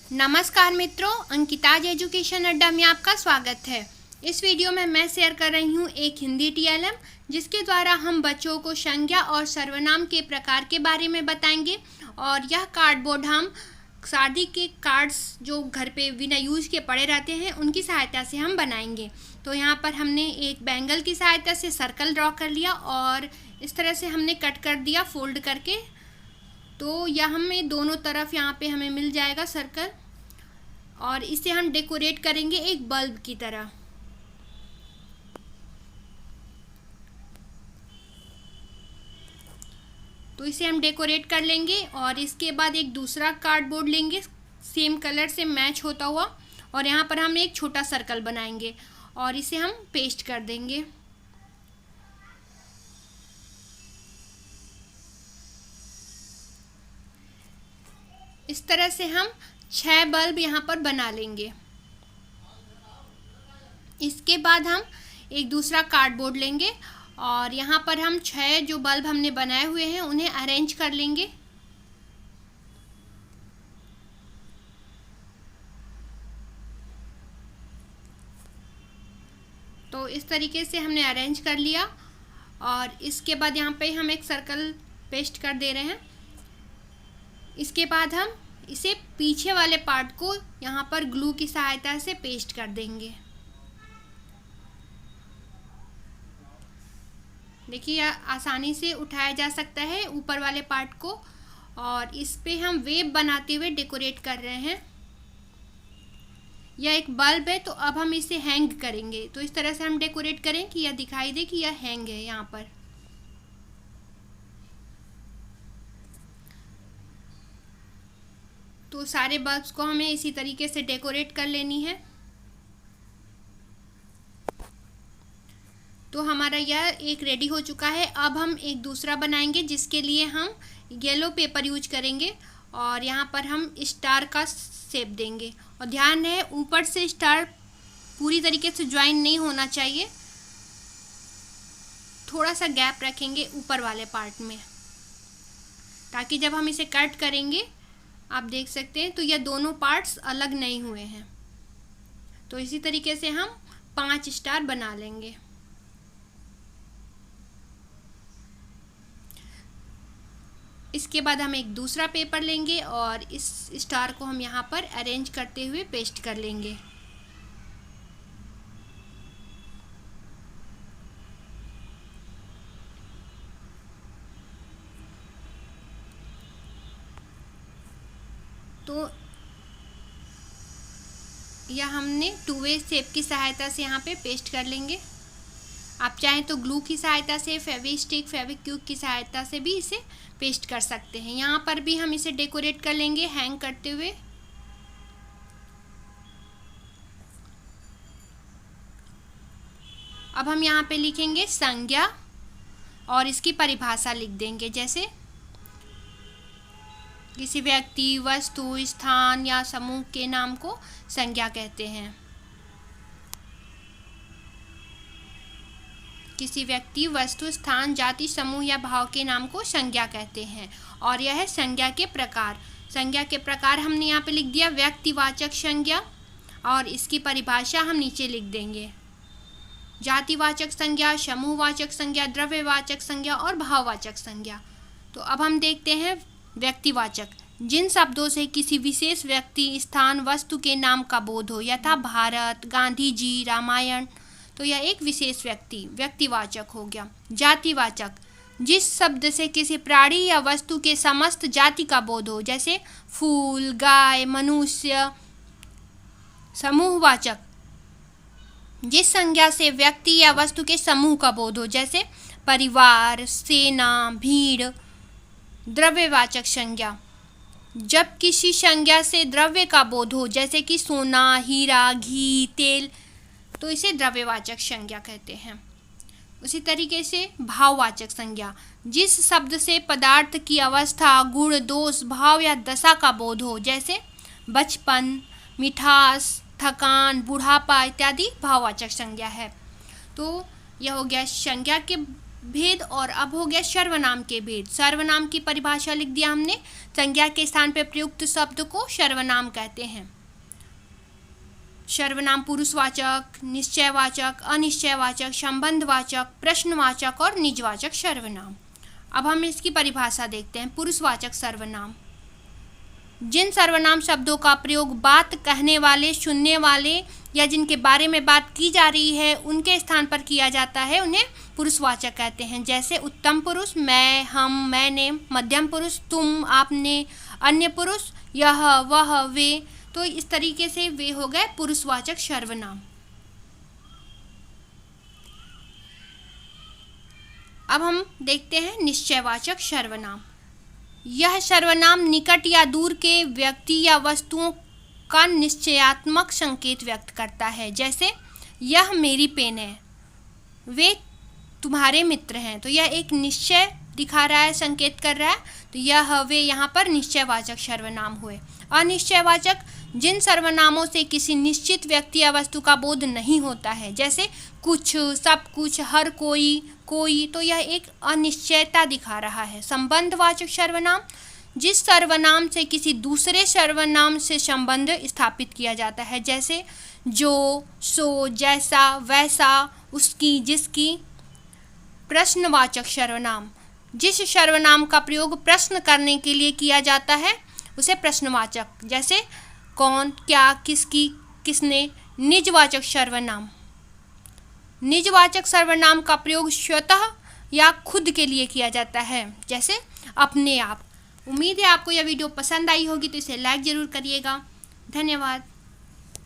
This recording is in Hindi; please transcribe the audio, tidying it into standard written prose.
नमस्कार मित्रों, अंकिताज एजुकेशन अड्डा में आपका स्वागत है। इस वीडियो में मैं शेयर कर रही हूँ एक हिंदी टीएलएम, जिसके द्वारा हम बच्चों को संज्ञा और सर्वनाम के प्रकार के बारे में बताएंगे। और यह कार्डबोर्ड हम शादी के कार्ड्स जो घर पे बिना यूज के पड़े रहते हैं उनकी सहायता से हम बनाएंगे। तो यहाँ पर हमने एक बैंगल की सहायता से सर्कल ड्रॉ कर लिया और इस तरह से हमने कट कर दिया फोल्ड करके। तो यह हमें दोनों तरफ यहाँ पे हमें मिल जाएगा सर्कल, और इसे हम डेकोरेट करेंगे एक बल्ब की तरह। तो इसे हम डेकोरेट कर लेंगे और इसके बाद एक दूसरा कार्डबोर्ड लेंगे सेम कलर से मैच होता हुआ, और यहाँ पर हम एक छोटा सर्कल बनाएंगे और इसे हम पेस्ट कर देंगे। इस तरह से हम 6 बल्ब यहाँ पर बना लेंगे। इसके बाद हम एक दूसरा कार्डबोर्ड लेंगे और यहाँ पर हम 6 जो बल्ब हमने बनाए हुए हैं उन्हें अरेंज कर लेंगे। तो इस तरीके से हमने अरेंज कर लिया और इसके बाद यहाँ पे हम एक सर्कल पेस्ट कर दे रहे हैं। इसके बाद हम इसे पीछे वाले पार्ट को यहाँ पर ग्लू की सहायता से पेस्ट कर देंगे। देखिए आसानी से उठाया जा सकता है ऊपर वाले पार्ट को, और इस पे हम वेव बनाते हुए डेकोरेट कर रहे हैं। यह एक बल्ब है, तो अब हम इसे हैंग करेंगे। तो इस तरह से हम डेकोरेट करें कि यह दिखाई दे कि यह हैंग है यहाँ पर। तो सारे बल्ब्स को हमें इसी तरीके से डेकोरेट कर लेनी है। तो हमारा यह एक रेडी हो चुका है। अब हम एक दूसरा बनाएंगे जिसके लिए हम येलो पेपर यूज करेंगे और यहाँ पर हम स्टार का शेप देंगे। और ध्यान है ऊपर से स्टार पूरी तरीके से ज्वाइन नहीं होना चाहिए, थोड़ा सा गैप रखेंगे ऊपर वाले पार्ट में, ताकि जब हम इसे कट करेंगे आप देख सकते हैं तो यह दोनों पार्ट्स अलग नहीं हुए हैं। तो इसी तरीके से हम 5 स्टार बना लेंगे। इसके बाद हम एक दूसरा पेपर लेंगे और इस स्टार को हम यहाँ पर अरेंज करते हुए पेस्ट कर लेंगे। तो यह हमने 2 वे शेप की सहायता से यहाँ पे पेस्ट कर लेंगे। आप चाहें तो ग्लू की सहायता से, फेविस्टिक, फेविक्विक की सहायता से भी इसे पेस्ट कर सकते हैं। यहाँ पर भी हम इसे डेकोरेट कर लेंगे हैंग करते हुए। अब हम यहाँ पे लिखेंगे संज्ञा और इसकी परिभाषा लिख देंगे, जैसे किसी व्यक्ति, वस्तु, स्थान या समूह के नाम को संज्ञा कहते हैं। किसी व्यक्ति, वस्तु, स्थान, जाति, समूह या भाव के नाम को संज्ञा कहते हैं। और यह है संज्ञा के प्रकार। संज्ञा के प्रकार हमने यहाँ पे लिख दिया व्यक्तिवाचक संज्ञा, और इसकी परिभाषा हम नीचे लिख देंगे। जातिवाचक संज्ञा, समूहवाचक संज्ञा, द्रव्यवाचक संज्ञा और भाववाचक संज्ञा। तो अब हम देखते हैं व्यक्तिवाचक। जिन शब्दों से किसी विशेष व्यक्ति, स्थान, वस्तु के नाम का बोध हो, यथा भारत, गांधी जी, रामायण, तो यह एक विशेष व्यक्ति व्यक्तिवाचक हो गया। जातिवाचक, जिस शब्द से किसी प्राणी या वस्तु के समस्त जाति का बोध हो, जैसे फूल, गाय, मनुष्य। समूहवाचक, जिस संज्ञा से व्यक्ति या वस्तु के समूह का बोध हो, जैसे परिवार, सेना, भीड़। द्रव्यवाचक संज्ञा, जब किसी संज्ञा से द्रव्य का बोध हो, जैसे कि सोना, हीरा, घी, तेल, तो इसे द्रव्यवाचक संज्ञा कहते हैं। उसी तरीके से भाववाचक संज्ञा, जिस शब्द से पदार्थ की अवस्था, गुण, दोष, भाव या दशा का बोध हो, जैसे बचपन, मिठास, थकान, बुढ़ापा इत्यादि भाववाचक संज्ञा है। तो यह हो गया संज्ञा के भेद और अब हो गया सर्वनाम के भेद। सर्वनाम की परिभाषा लिख दिया हमने। संज्ञा के स्थान पर प्रयुक्त शब्द को सर्वनाम कहते हैं। सर्वनाम पुरुषवाचक, निश्चयवाचक, अनिश्चयवाचक, संबंधवाचक, प्रश्नवाचक और निजवाचक सर्वनाम। अब हम इसकी परिभाषा देखते हैं। पुरुषवाचक सर्वनाम जिन सर्वनाम शब्दों का प्रयोग बात कहने वाले, सुनने वाले या जिनके बारे में बात की जा रही है उनके स्थान पर किया जाता है उन्हें पुरुषवाचक कहते हैं। जैसे उत्तम पुरुष मैं, हम, मैंने, मध्यम पुरुष तुम, आपने, अन्य पुरुष यह, वह, वे। तो इस तरीके से वे हो गए पुरुषवाचक सर्वनाम। अब हम देखते हैं निश्चयवाचक सर्वनाम। यह सर्वनाम निकट या दूर के व्यक्ति या वस्तुओं का निश्चयात्मक संकेत व्यक्त करता है। जैसे यह मेरी पेन है, वे तुम्हारे मित्र हैं। तो यह एक निश्चय दिखा रहा है, संकेत कर रहा है। तो यह, वे यहाँ पर निश्चयवाचक सर्वनाम हुए। अनिश्चयवाचक जिन सर्वनामों से किसी निश्चित व्यक्ति या वस्तु का बोध नहीं होता है। जैसे कुछ, सब कुछ, हर कोई, कोई। तो यह एक अनिश्चयता दिखा रहा है। संबंधवाचक सर्वनाम जिस सर्वनाम से किसी दूसरे सर्वनाम से संबंध स्थापित किया जाता है। जैसे जो, सो, जैसा, वैसा, उसकी, जिसकी। प्रश्नवाचक सर्वनाम जिस सर्वनाम का प्रयोग प्रश्न करने के लिए किया जाता है उसे प्रश्नवाचक। जैसे कौन, क्या, किसकी, किसने। निजवाचक सर्वनाम निजवाचक सर्वनाम का प्रयोग स्वतः या खुद के लिए किया जाता है। जैसे अपने आप। उम्मीद है आपको यह वीडियो पसंद आई होगी, तो इसे लाइक ज़रूर करिएगा। धन्यवाद।